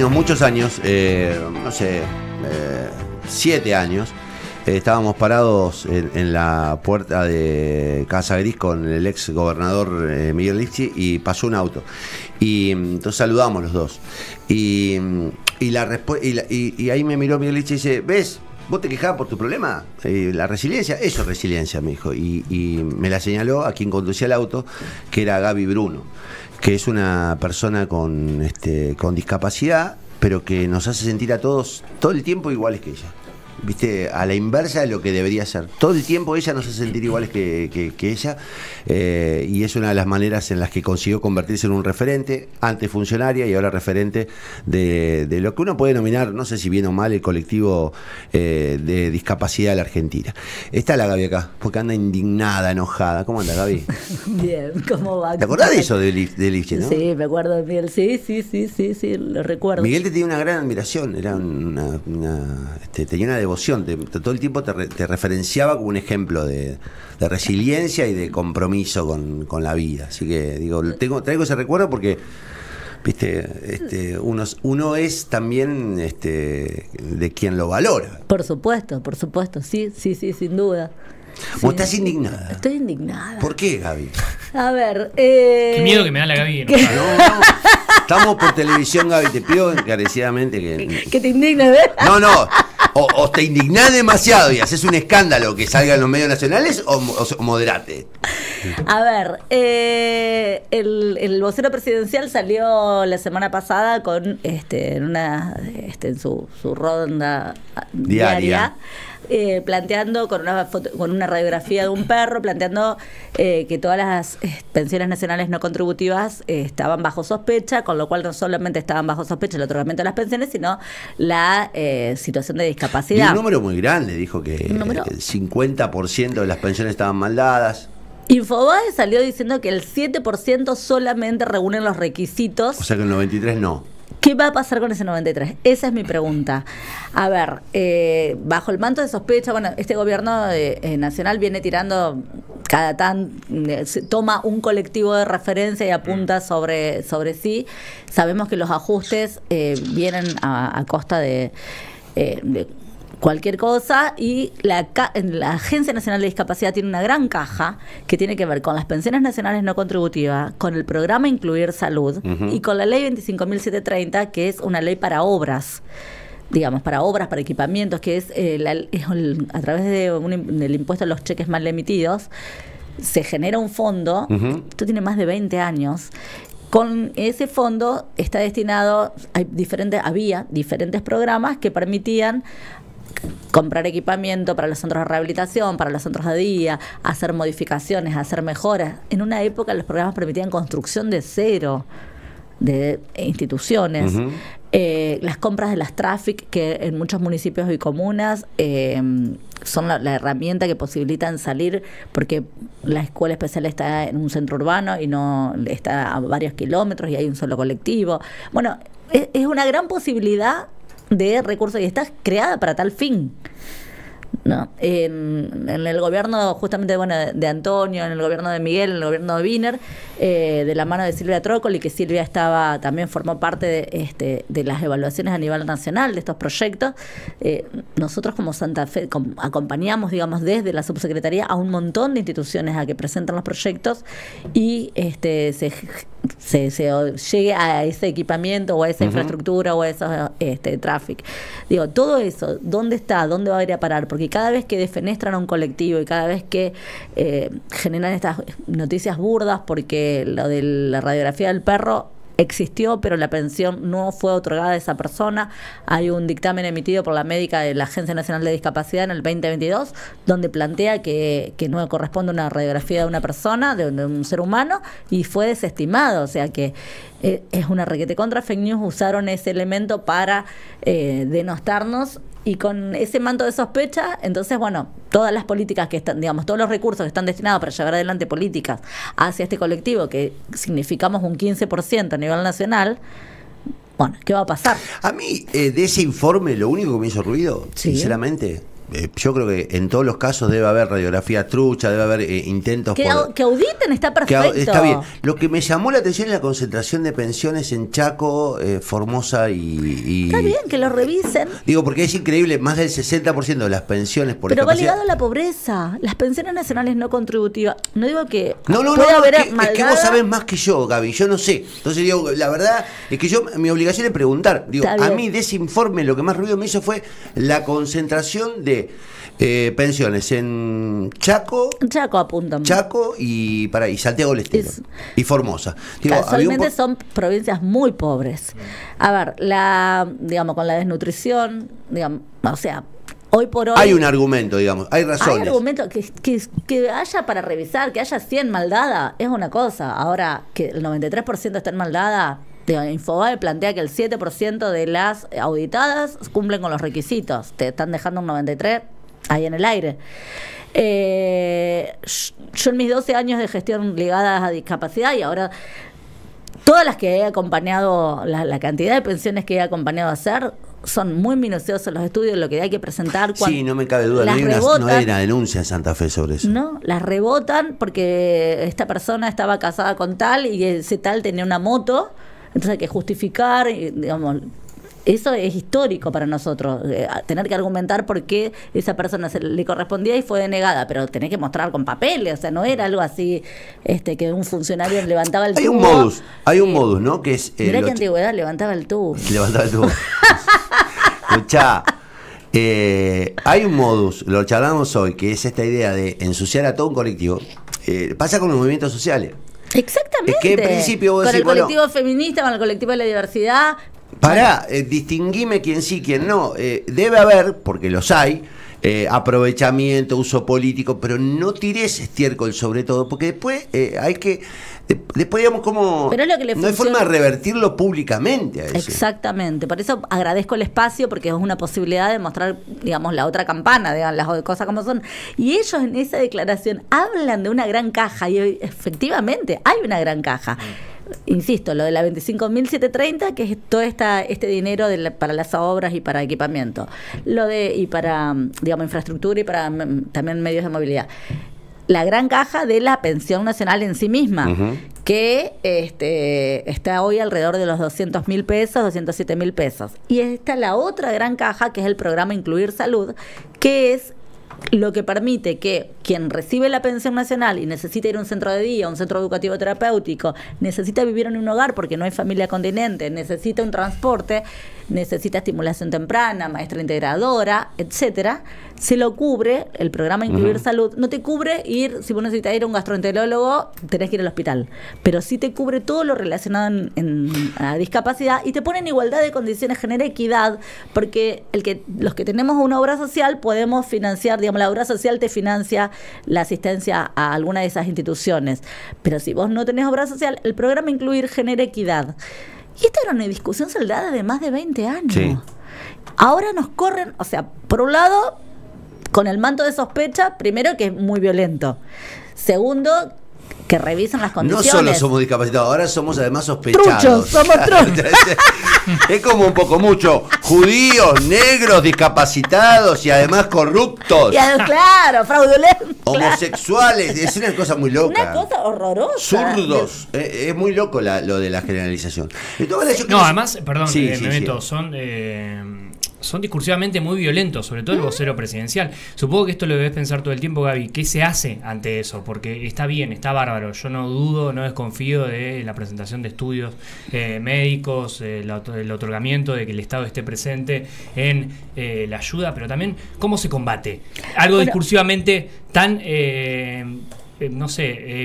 muchos años, no sé, 7 años, estábamos parados en la puerta de Casa Gris con el ex gobernador Miguel Lifchi y pasó un auto. Y entonces saludamos los dos. Y ahí me miró Miguel Lifchi y dice, ¿ves? ¿Vos te quejabas por tu problema? La resiliencia, eso es resiliencia, me dijo. Y me la señaló a quien conducía el auto, que era Gaby Bruno, que es una persona con discapacidad, pero que nos hace sentir a todos todo el tiempo iguales que ella. Viste, a la inversa de lo que debería ser. Todo el tiempo ella nos hace sentir iguales que ella, y es una de las maneras en las que consiguió convertirse en un referente, antes funcionaria y ahora referente de lo que uno puede denominar, no sé si bien o mal, el colectivo de discapacidad de la Argentina. Está la Gaby acá, porque anda indignada, enojada. ¿Cómo anda, Gaby? Bien, ¿cómo va? ¿Te acordás de eso de Lifchi, no? Sí, me acuerdo de Miguel, sí, lo recuerdo. Miguel te tenía una gran admiración, era tenía una devoción, todo el tiempo te referenciaba como un ejemplo de resiliencia y de compromiso con la vida. Así que digo, traigo ese recuerdo porque uno es también de quien lo valora. Por supuesto, sí, sin duda. ¿Vos estás indignada? Estoy indignada. ¿Por qué, Gaby? A ver, qué miedo que me da la Gaby. No. Estamos por televisión, Gaby, te pido encarecidamente que te indignes, ¿verdad? No. O te indignás demasiado y haces un escándalo que salga en los medios nacionales, o moderate. A ver, el vocero presidencial salió la semana pasada con en su ronda diaria. Planteando con una radiografía de un perro, planteando que todas las pensiones nacionales no contributivas estaban bajo sospecha, con lo cual no solamente estaban bajo sospecha el otorgamiento de las pensiones, sino la situación de discapacidad. Y un número muy grande, dijo que el 50% de las pensiones estaban mal dadas. Infobae salió diciendo que el 7% solamente reúnen los requisitos. O sea que el 93% no. ¿Qué va a pasar con ese 93? Esa es mi pregunta. A ver, bajo el manto de sospecha, bueno, este gobierno nacional viene tirando toma un colectivo de referencia y apunta sobre sí. Sabemos que los ajustes vienen a costa de cualquier cosa, y la Agencia Nacional de Discapacidad tiene una gran caja que tiene que ver con las pensiones nacionales no contributivas, con el programa Incluir Salud y con la ley 25.730, que es una ley para obras, digamos, para equipamientos, que es a través del impuesto a los cheques mal emitidos, se genera un fondo. Esto tiene más de 20 años. Con ese fondo está destinado, había diferentes programas que permitían comprar equipamiento para los centros de rehabilitación, para los centros de día, hacer modificaciones, hacer mejoras. En una época los programas permitían construcción de cero de instituciones. Las compras de las Traffic, que en muchos municipios y comunas son la herramienta que posibilitan salir, porque la escuela especial está en un centro urbano y no está a varios kilómetros y hay un solo colectivo. Bueno, es una gran posibilidad de recursos y está creada para tal fin, ¿no? En el gobierno justamente de Antonio, en el gobierno de Miguel, en el gobierno de Wiener, de la mano de Silvia Trócoli, que Silvia también formó parte de las evaluaciones a nivel nacional de estos proyectos. Nosotros como Santa Fe acompañamos, digamos, desde la subsecretaría a un montón de instituciones a que presentan los proyectos y se llegue a ese equipamiento o a esa infraestructura o a esos traffic. Digo, todo eso, ¿dónde está? ¿Dónde va a ir a parar? Porque cada vez que defenestran a un colectivo y cada vez que generan estas noticias burdas, porque lo de la radiografía del perro existió, pero la pensión no fue otorgada a esa persona. Hay un dictamen emitido por la médica de la Agencia Nacional de Discapacidad en el 2022, donde plantea que no corresponde una radiografía de una persona, de un ser humano, y fue desestimado. O sea que es una requete contra fake news. Usaron ese elemento para denostarnos, y con ese manto de sospecha, entonces, bueno, todas las políticas que están, digamos, todos los recursos que están destinados para llevar adelante políticas hacia este colectivo, que significamos un 15% a nivel nacional, bueno, ¿qué va a pasar? A mí, de ese informe, lo único que me hizo ruido, sinceramente, yo creo que en todos los casos debe haber radiografía trucha, debe haber intentos que auditen, está perfecto. Está bien. Lo que me llamó la atención es la concentración de pensiones en Chaco, Formosa y... Está bien, que lo revisen. Digo, porque es increíble, más del 60% de las pensiones por Pero va discapacidad... ligado a la pobreza. Las pensiones nacionales no contributivas. No digo que... No, es que vos sabés más que yo, Gaby, yo no sé. Entonces digo, la verdad es que mi obligación es preguntar. Digo, a mí de ese informe lo que más ruido me hizo fue la concentración de pensiones en Chaco apuntan. Chaco y Santiago del Estero y Formosa. Digo, casualmente son provincias muy pobres. A ver, digamos, con la desnutrición, digamos, o sea, hoy por hoy... Hay un argumento, digamos, hay razones. Hay argumento que haya para revisar, que haya 100 maldadas, es una cosa. Ahora, que el 93% está en maldada... Infobae plantea que el 7% de las auditadas cumplen con los requisitos. Te están dejando un 93% ahí en el aire. Yo en mis 12 años de gestión ligadas a discapacidad y ahora todas las que he acompañado, la cantidad de pensiones que he acompañado a hacer, son muy minuciosos los estudios, lo que hay que presentar. Sí, no me cabe duda, no hay una denuncia en Santa Fe sobre eso. No, las rebotan porque esta persona estaba casada con tal y ese tal tenía una moto, entonces hay que justificar, digamos... Eso es histórico para nosotros, tener que argumentar por qué esa persona se le correspondía y fue denegada, pero tenés que mostrar con papeles, o sea, no era algo así que un funcionario levantaba el tubo. Hay un modus, ¿no? Que es mirá qué antigüedad, levantaba el tubo. Levantaba el tubo. Escuchá, hay un modus, lo charlamos hoy, que es esta idea de ensuciar a todo un colectivo. Pasa con los movimientos sociales. Exactamente. Es que en principio vos con decís, el colectivo feminista, con el colectivo de la diversidad... distinguime quién sí, quién no. Debe haber, porque los hay, aprovechamiento, uso político, pero no tires estiércol sobre todo, porque después hay que... Después, digamos, como... Pero es lo que le no hay forma de revertirlo públicamente a eso. Exactamente. Por eso agradezco el espacio, porque es una posibilidad de mostrar, digamos, la otra campana, digamos, las cosas como son. Y ellos en esa declaración hablan de una gran caja, y efectivamente hay una gran caja. Insisto, lo de la 25.730, que es todo este dinero para las obras y para equipamiento, y para, digamos, infraestructura y para también medios de movilidad. La gran caja de la pensión nacional en sí misma, que está hoy alrededor de los 200.000 pesos, 207.000 pesos. Y está la otra gran caja, que es el programa Incluir Salud, que es lo que permite que quien recibe la pensión nacional y necesita ir a un centro de día, un centro educativo terapéutico, necesita vivir en un hogar porque no hay familia continente, necesita un transporte, necesita estimulación temprana, maestra integradora, etcétera, se lo cubre el programa Incluir Salud. No te cubre si vos necesitas ir a un gastroenterólogo, tenés que ir al hospital, pero sí te cubre todo lo relacionado a discapacidad y te pone en igualdad de condiciones, genera equidad, porque los que tenemos una obra social podemos financiar, digamos, la obra social te financia la asistencia a alguna de esas instituciones, pero si vos no tenés obra social, el programa Incluir genera equidad. Y esta era una discusión saldada de más de 20 años. Sí. Ahora nos corren, o sea, por un lado, con el manto de sospecha, primero que es muy violento. Segundo, que revisan las condiciones. No solo somos discapacitados, ahora somos además sospechados. Truchos, somos truchos. Es como un poco mucho. Judíos, negros, discapacitados y además corruptos. Claro, fraudulentos. Homosexuales, es una cosa muy loca. Una cosa horrorosa. Zurdos. Es muy loco lo de la generalización. Entonces, además, perdón, sí, me meto, son discursivamente muy violentos, sobre todo el vocero presidencial. Supongo que esto lo debes pensar todo el tiempo, Gaby. ¿Qué se hace ante eso? Porque está bien, está bárbaro. Yo no dudo, no desconfío de la presentación de estudios médicos, el otorgamiento de que el Estado esté presente en la ayuda, pero también cómo se combate. Algo discursivamente tan...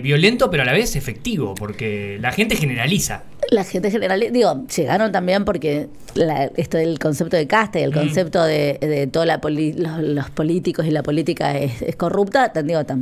violento, pero a la vez efectivo, porque la gente generaliza. La gente generaliza, llegaron también porque esto del concepto de casta y el concepto de todos los políticos y la política es corrupta,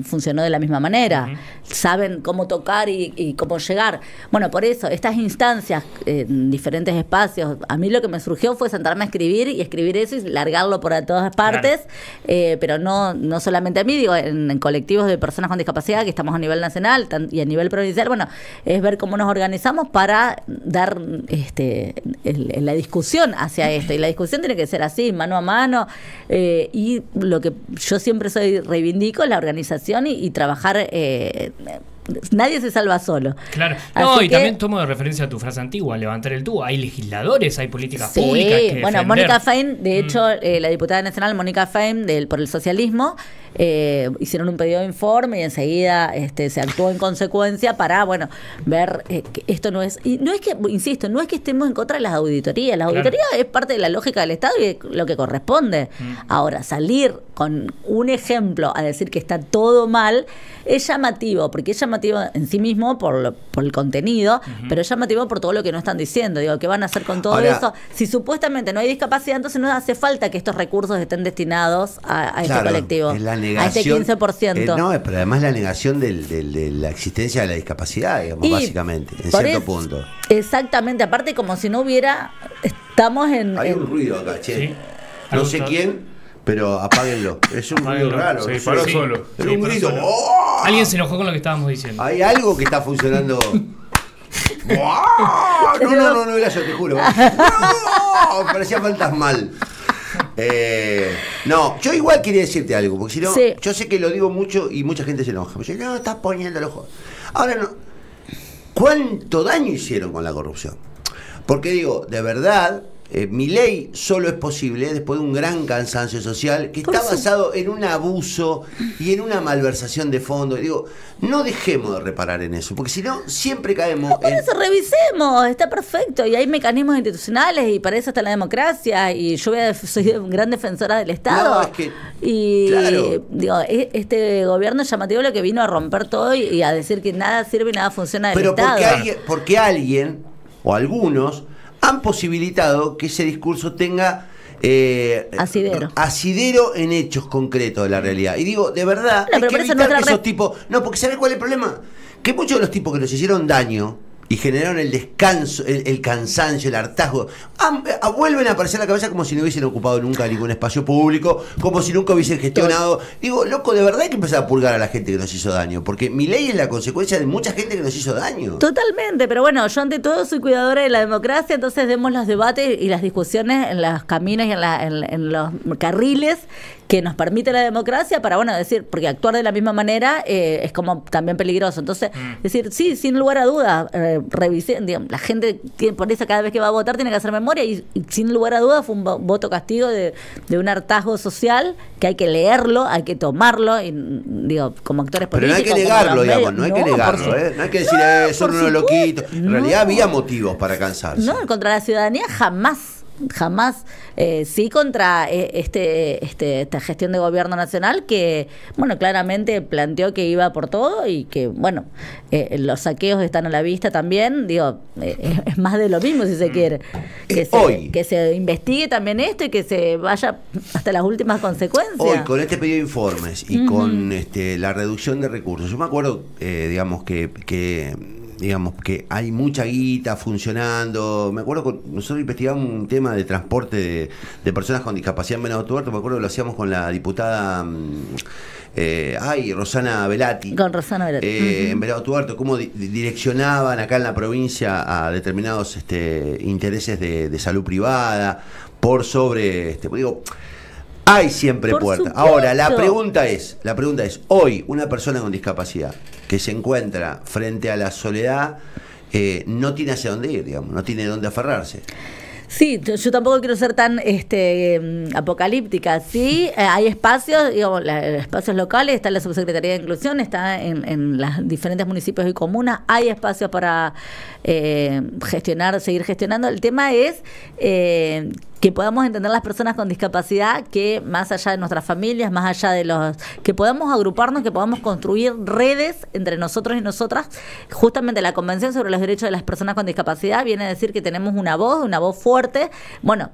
funcionó de la misma manera. Saben cómo tocar y cómo llegar. Bueno, por eso, estas instancias en diferentes espacios, a mí lo que me surgió fue sentarme a escribir y escribir eso y largarlo por todas partes, pero no solamente a mí, en colectivos de personas con discapacidad que estamos a nivel nacional y a nivel provincial, es ver cómo nos organizamos para dar la discusión hacia esto. Y la discusión tiene que ser así, mano a mano. Y lo que yo siempre reivindico es la organización y trabajar. Nadie se salva solo. Claro. No, y también tomo de referencia a tu frase antigua, levantar el tubo. Hay legisladores, hay políticas públicas que bueno, defender. Mónica Fein, de hecho, la diputada nacional Mónica Fein por el socialismo, hicieron un pedido de informe y enseguida se actuó en consecuencia para, bueno, ver que esto no es... Y no es que, insisto, no es que estemos en contra de las auditorías. La auditoría es parte de la lógica del Estado y es lo que corresponde. Ahora, salir con un ejemplo a decir que está todo mal es llamativo, porque es llamativo en sí mismo por el contenido, pero es llamativo por todo lo que no están diciendo. Digo, ¿qué van a hacer con todo eso? Si supuestamente no hay discapacidad, entonces no hace falta que estos recursos estén destinados a este colectivo, es la a este 15%. No, pero además la negación de la existencia de la discapacidad, digamos, básicamente, en cierto punto. Exactamente, aparte como si no hubiera... Estamos en... Hay un ruido acá, che. Sí. No sé quién... Pero apáguenlo. Es un ruido raro. Sí, paró solo. Es un grito. ¡Oh! Alguien se enojó con lo que estábamos diciendo. Hay algo que está funcionando. No era yo, te juro. No, parecía fantasmal. No, yo igual quería decirte algo, porque si no, yo sé que lo digo mucho y mucha gente se enoja. Me dice, no, estás poniendo el ojo. Ahora no. ¿Cuánto daño hicieron con la corrupción? Porque digo, de verdad. Milei solo es posible después de un gran cansancio social que está basado en un abuso y en una malversación de fondo. Digo, no dejemos de reparar en eso, porque si no, siempre caemos por eso revisemos, está perfecto, y hay mecanismos institucionales y para eso está la democracia, y yo soy gran defensora del Estado. No, es que, y claro. Digo, este gobierno es llamativo lo que vino a romper todo y a decir que nada sirve y nada funciona del Estado. Pero porque alguien, o algunos, han posibilitado que ese discurso tenga asidero en hechos concretos de la realidad. Y digo, de verdad, hay que evitar que esos tipos... No, porque ¿sabes cuál es el problema? Que muchos de los tipos que nos hicieron daño y generaron el descanso, el cansancio, el hartazgo, vuelven a aparecer en la cabeza como si no hubiesen ocupado nunca ningún espacio público, como si nunca hubiesen gestionado. Digo, loco, de verdad hay que empezar a purgar a la gente que nos hizo daño, porque mi ley es la consecuencia de mucha gente que nos hizo daño. Totalmente, pero bueno, yo ante todo soy cuidadora de la democracia, entonces demos los debates y las discusiones en los caminos y en los carriles que nos permite la democracia para, bueno, decir, porque actuar de la misma manera es como también peligroso. Entonces, decir, sí, sin lugar a dudas, revisen, digamos, la gente por eso cada vez que va a votar tiene que hacer memoria y sin lugar a dudas fue un voto castigo de un hartazgo social que hay que leerlo, hay que tomarlo, y digo, como actores políticos. Pero no hay que negarlo, digamos, no hay que negarlo, no hay que decir, son unos loquitos. En realidad había motivos para cansarse. No, contra la ciudadanía jamás, sí contra esta gestión de gobierno nacional que, bueno, claramente planteó que iba por todo y que, bueno, los saqueos están a la vista también, digo, es más de lo mismo si se quiere. Que se investigue también esto y que se vaya hasta las últimas consecuencias. Hoy, con este pedido de informes y con la reducción de recursos, yo me acuerdo, digamos que hay mucha guita funcionando. Me acuerdo que nosotros investigamos un tema de transporte de personas con discapacidad en Venado Tuerto. Me acuerdo que lo hacíamos con la diputada Rosana Velati. Con Rosana Velati. En Venado Tuerto, cómo direccionaban acá en la provincia a determinados intereses de salud privada por sobre... digo, hay siempre puertas. Ahora, la pregunta es, hoy, una persona con discapacidad que se encuentra frente a la soledad, no tiene hacia dónde ir, digamos, no tiene dónde aferrarse. Sí, yo tampoco quiero ser tan apocalíptica. Sí, hay espacios, digamos, espacios locales, está la Subsecretaría de Inclusión, está en los diferentes municipios y comunas, hay espacios para seguir gestionando. El tema es que podamos entender las personas con discapacidad, que más allá de nuestras familias, más allá de que podamos agruparnos, que podamos construir redes entre nosotros y nosotras. Justamente la Convención sobre los Derechos de las Personas con Discapacidad viene a decir que tenemos una voz fuerte. Bueno,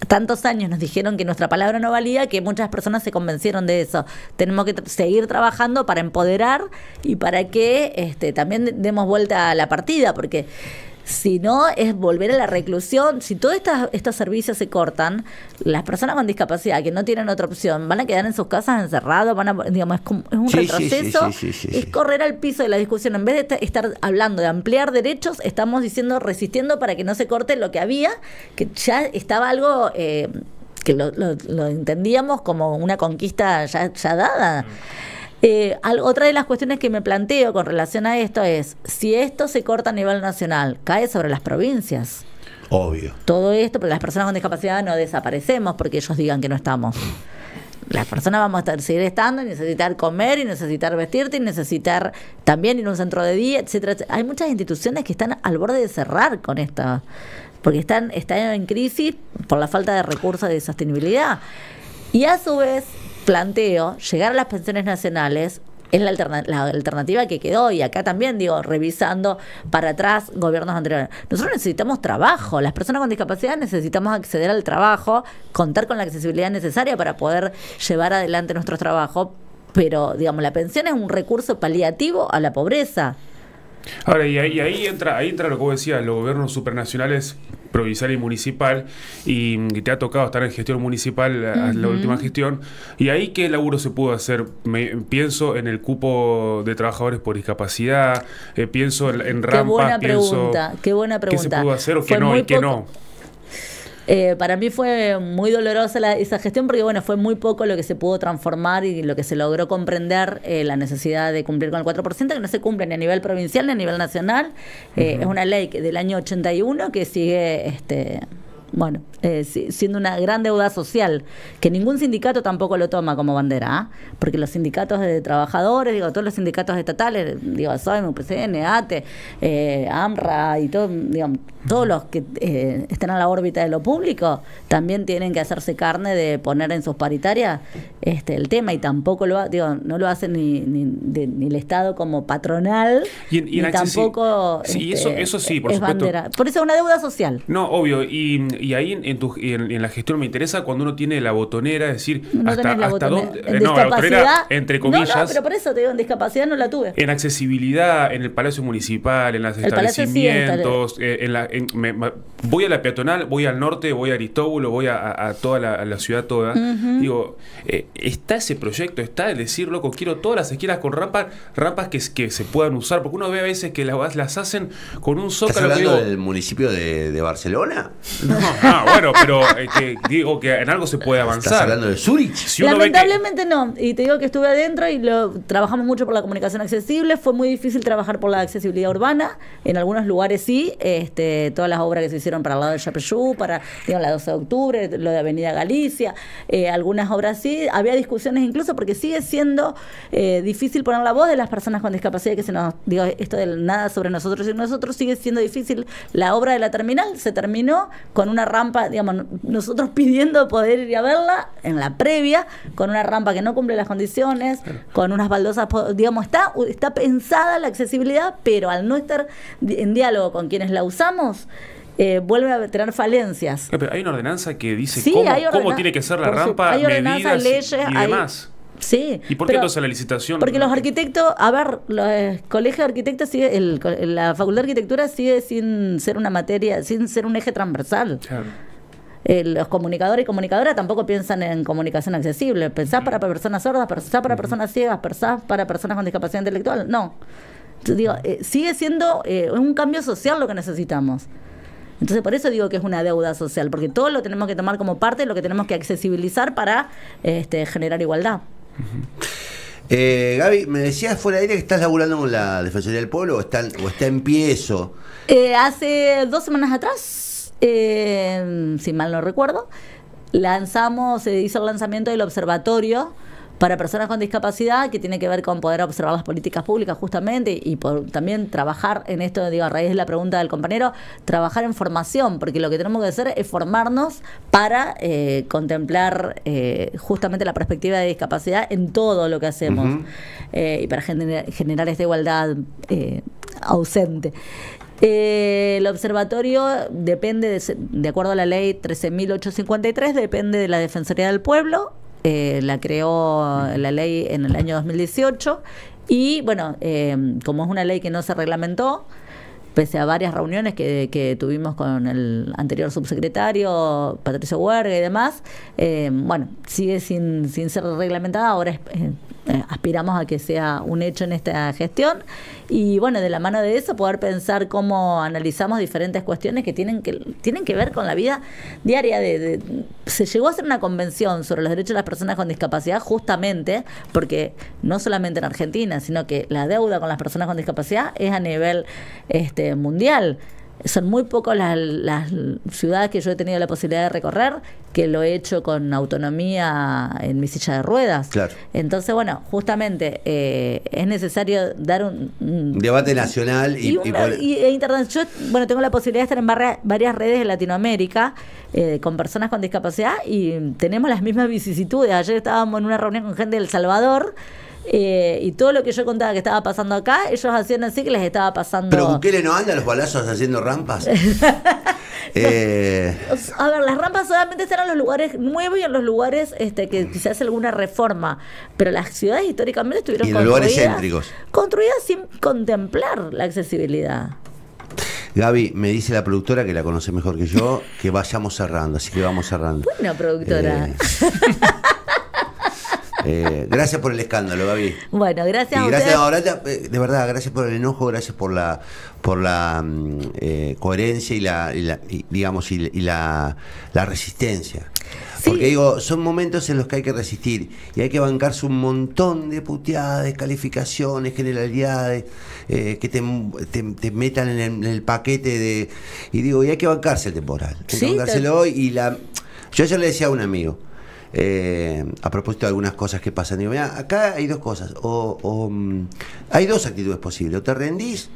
tantos años nos dijeron que nuestra palabra no valía, que muchas personas se convencieron de eso. Tenemos que seguir trabajando para empoderar y para que también demos vuelta a la partida, porque Si no, es volver a la reclusión. Si todos estos servicios se cortan, las personas con discapacidad que no tienen otra opción van a quedar en sus casas encerrados, digamos, es un retroceso. Es correr al piso de la discusión. En vez de estar hablando de ampliar derechos, estamos diciendo, resistiendo para que no se corte lo que había, que ya estaba algo... que lo entendíamos como una conquista ya dada. Otra de las cuestiones que me planteo con relación a esto es, si esto se corta a nivel nacional, cae sobre las provincias. Obvio. Todo esto, porque las personas con discapacidad no desaparecemos porque ellos digan que no estamos. Las personas vamos a seguir estando y necesitar comer y necesitar vestirte y necesitar también ir a un centro de día, etcétera. Hay muchas instituciones que están al borde de cerrar con esto, porque están en crisis por la falta de recursos de sostenibilidad. Y a su vez planteo llegar a las pensiones nacionales es la alternativa que quedó, y acá también digo, revisando para atrás gobiernos anteriores. Nosotros necesitamos trabajo, las personas con discapacidad necesitamos acceder al trabajo, contar con la accesibilidad necesaria para poder llevar adelante nuestro trabajo, pero digamos, la pensión es un recurso paliativo a la pobreza. Ahora, y ahí entra lo que vos decías, los gobiernos supranacionales, provincial y municipal, y te ha tocado estar en gestión municipal, la última gestión, y ahí ¿qué laburo se pudo hacer? Pienso en el cupo de trabajadores por discapacidad, pienso en rampas, qué buena pregunta. ¿Qué se pudo hacer o qué no y qué no? Para mí fue muy dolorosa esa gestión porque bueno, fue muy poco lo que se pudo transformar y lo que se logró comprender, la necesidad de cumplir con el 4%, que no se cumple ni a nivel provincial ni a nivel nacional. Es una ley del año 81 que sigue siendo una gran deuda social, que ningún sindicato tampoco lo toma como bandera, porque los sindicatos de trabajadores, todos los sindicatos estatales, SOEM, UPCN, ATE, AMRA y todo, todos los que están a la órbita de lo público, también tienen que hacerse carne de poner en sus paritarias el tema, y tampoco no lo hace ni el Estado como patronal, ni tampoco eso sí, por es supuesto. Bandera. Por eso es una deuda social. No, obvio, y ahí en la gestión me interesa cuando uno tiene la botonera, es decir, no hasta dónde... la botonera, entre comillas. No, pero por eso te digo, en discapacidad no la tuve. En accesibilidad, en el Palacio Municipal, en los establecimientos, voy a la peatonal, voy al norte, voy a Aristóbulo, voy a toda la ciudad toda. Digo, está ese proyecto, está el decir, loco, quiero todas las esquinas con rampas que se puedan usar, porque uno ve a veces que las hacen con un zócalo. ¿Estás hablando del municipio de Barcelona? No, bueno, pero digo que en algo se puede avanzar. ¿Estás hablando de Zurich? Si lamentablemente no, y te digo que estuve adentro y trabajamos mucho por la comunicación accesible. Fue muy difícil trabajar por la accesibilidad urbana. En algunos lugares sí, todas las obras que se hicieron para el lado de Yapeyú, para la 12 de octubre, lo de Avenida Galicia, algunas obras sí. Había discusiones incluso porque sigue siendo difícil poner la voz de las personas con discapacidad, que esto del nada sobre nosotros y nosotros sigue siendo difícil. La obra de la terminal se terminó con una rampa, nosotros pidiendo poder ir a verla en la previa, con una rampa que no cumple las condiciones, con unas baldosas, está pensada la accesibilidad, pero al no estar en diálogo con quienes la usamos, vuelve a tener falencias. Pero hay una ordenanza que dice cómo tiene que ser la rampa, medidas leyes, y demás. Sí. ¿Y por qué entonces la licitación? Porque los arquitectos, los colegios de arquitectos sigue, la Facultad de Arquitectura sigue sin ser una materia, sin ser un eje transversal. Claro. Los comunicadores y comunicadoras tampoco piensan en comunicación accesible. ¿Pensás para personas sordas? ¿Pensás para personas ciegas? ¿Pensás para personas con discapacidad intelectual? No. Sigue siendo un cambio social lo que necesitamos. Entonces, por eso digo que es una deuda social, porque todo lo tenemos que tomar como parte de lo que tenemos que accesibilizar para generar igualdad. Gaby, me decías fuera de aire que estás laburando con la Defensoría del Pueblo o está en pie eso. Hace 2 semanas atrás, si mal no recuerdo, se hizo el lanzamiento del observatorio para personas con discapacidad, que tiene que ver con poder observar las políticas públicas justamente, y también trabajar en esto, a raíz de la pregunta del compañero, trabajar en formación, porque lo que tenemos que hacer es formarnos para contemplar justamente la perspectiva de discapacidad en todo lo que hacemos, y para generar esta igualdad ausente. El observatorio depende, de acuerdo a la ley 13.853, depende de la Defensoría del Pueblo. La creó la ley en el año 2018 y bueno, como es una ley que no se reglamentó, pese a varias reuniones que tuvimos con el anterior subsecretario, Patricio Huerga y demás, bueno, sigue sin ser reglamentada. Ahora aspiramos a que sea un hecho en esta gestión y bueno, de la mano de eso poder pensar cómo analizamos diferentes cuestiones que tienen que ver con la vida diaria. Se llegó a hacer una convención sobre los derechos de las personas con discapacidad justamente porque no solamente en Argentina, sino que la deuda con las personas con discapacidad es a nivel mundial. Son muy pocas las ciudades que yo he tenido la posibilidad de recorrer, que lo he hecho con autonomía en mi silla de ruedas. Claro. Entonces, bueno, justamente es necesario dar un debate nacional e internacional. Yo, bueno, tengo la posibilidad de estar en varias redes de Latinoamérica con personas con discapacidad y tenemos las mismas vicisitudes. Ayer estábamos en una reunión con gente de El Salvador. Y todo lo que yo contaba que estaba pasando acá, ellos hacían así que les estaba pasando. ¿Pero Bukele no anda a los balazos haciendo rampas? A ver, las rampas solamente están en los lugares nuevos y en los lugares que se hace alguna reforma. Pero las ciudades históricamente estuvieron y en los lugares céntricos, construidas sin contemplar la accesibilidad. Gaby, me dice la productora, que la conoce mejor que yo, que vayamos cerrando, así que vamos cerrando. Bueno, productora. Gracias por el escándalo, Gaby. Bueno, gracias a ustedes. Ahora, de verdad, gracias por el enojo, gracias por la coherencia y la resistencia. Sí. Porque digo, son momentos en los que hay que resistir y hay que bancarse un montón de puteadas, descalificaciones, generalidades, que te metan en el paquete de... Y digo, y hay que bancarse el temporal. Hay que bancárselo Yo ayer le decía a un amigo, a propósito de algunas cosas que pasan, digo, mira, acá hay dos cosas, hay dos actitudes posibles: o te rendís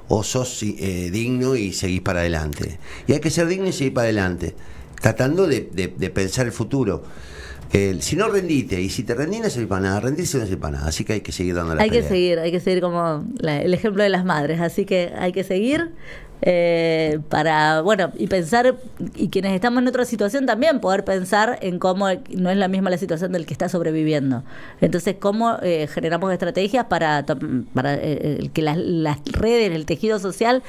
o sos digno y seguís para adelante, y hay que ser digno y seguir para adelante, tratando de pensar el futuro. Si no rendite, y si te rendís no sirve para nada, rendirse no sirve para nada, así que hay que seguir dando la pelea. Hay que seguir como el ejemplo de las madres, así que hay que seguir y pensar, y quienes estamos en otra situación también poder pensar en cómo no es la misma la situación del que está sobreviviendo. Entonces, cómo generamos estrategias para que las redes, el tejido social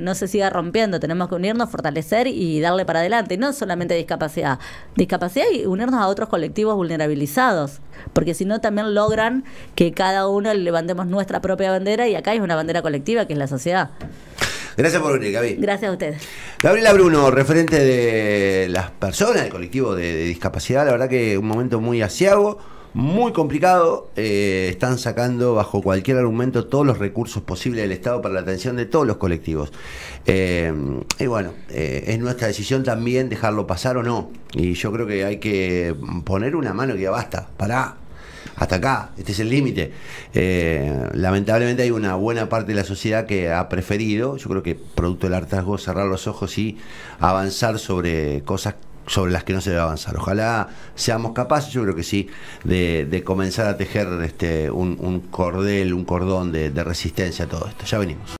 no se siga rompiendo. Tenemos que unirnos, fortalecer y darle para adelante, y no solamente discapacidad y unirnos a otros colectivos vulnerabilizados, porque si no también logran que cada uno levantemos nuestra propia bandera, y acá hay una bandera colectiva que es la sociedad. Gracias por venir, Gaby. Gracias a ustedes. Gabriela Bruno, referente de las personas del colectivo de discapacidad. La verdad que un momento muy aciago, muy complicado. Están sacando bajo cualquier argumento todos los recursos posibles del Estado para la atención de todos los colectivos. Y bueno, es nuestra decisión también dejarlo pasar o no. Y yo creo que hay que poner una mano que ya basta, pará. Hasta acá, este es el límite. Lamentablemente hay una buena parte de la sociedad que ha preferido, yo creo que producto del hartazgo, cerrar los ojos y avanzar sobre cosas sobre las que no se debe avanzar. Ojalá seamos capaces, yo creo que sí, de comenzar a tejer un cordón de resistencia a todo esto. Ya venimos.